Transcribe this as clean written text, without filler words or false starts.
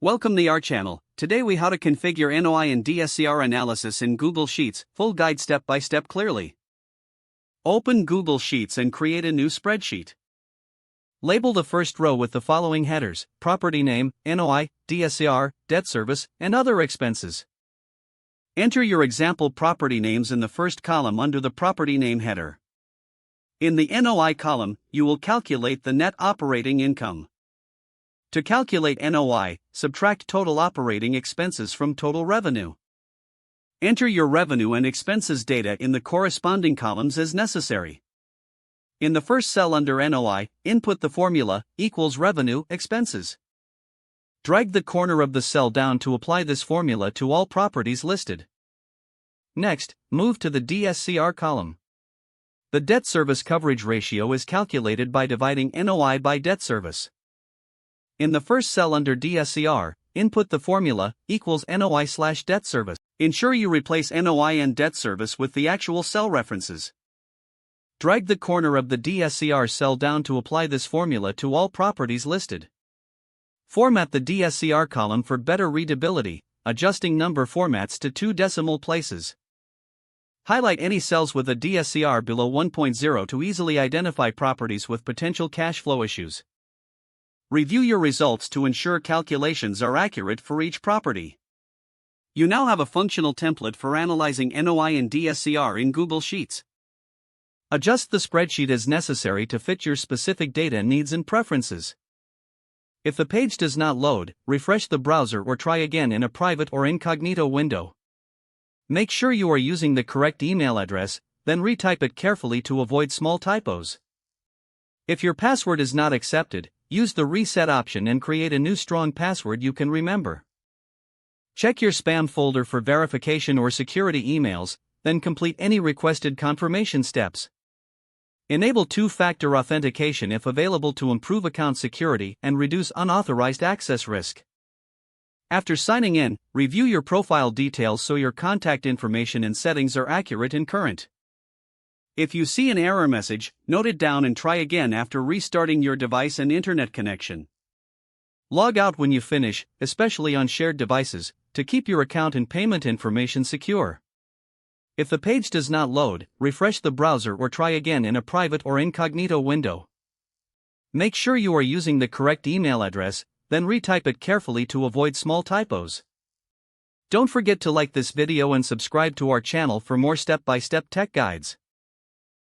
Welcome to our channel. Today we how to configure NOI and DSCR analysis in Google Sheets, full guide step by step clearly. Open Google Sheets and create a new spreadsheet. Label the first row with the following headers: property name, NOI, DSCR, debt service, and other expenses. Enter your example property names in the first column under the property name header. In the NOI column, you will calculate the net operating income. To calculate NOI, subtract total operating expenses from total revenue. Enter your revenue and expenses data in the corresponding columns as necessary. In the first cell under NOI, input the formula equals revenue expenses. Drag the corner of the cell down to apply this formula to all properties listed. Next, move to the DSCR column. The debt service coverage ratio is calculated by dividing NOI by debt service. In the first cell under DSCR, input the formula equals NOI/debt service. Ensure you replace NOI and debt service with the actual cell references. Drag the corner of the DSCR cell down to apply this formula to all properties listed. Format the DSCR column for better readability, adjusting number formats to 2 decimal places. Highlight any cells with a DSCR below 1.0 to easily identify properties with potential cash flow issues. Review your results to ensure calculations are accurate for each property. You now have a functional template for analyzing NOI and DSCR in Google Sheets. Adjust the spreadsheet as necessary to fit your specific data needs and preferences. If the page does not load, refresh the browser or try again in a private or incognito window. Make sure you are using the correct email address, then retype it carefully to avoid small typos. If your password is not accepted, use the reset option and create a new strong password you can remember. Check your spam folder for verification or security emails, then complete any requested confirmation steps. Enable two-factor authentication if available to improve account security and reduce unauthorized access risk. After signing in, review your profile details so your contact information and settings are accurate and current. If you see an error message, note it down and try again after restarting your device and internet connection. Log out when you finish, especially on shared devices, to keep your account and payment information secure. If the page does not load, refresh the browser or try again in a private or incognito window. Make sure you are using the correct email address, then retype it carefully to avoid small typos. Don't forget to like this video and subscribe to our channel for more step-by-step tech guides.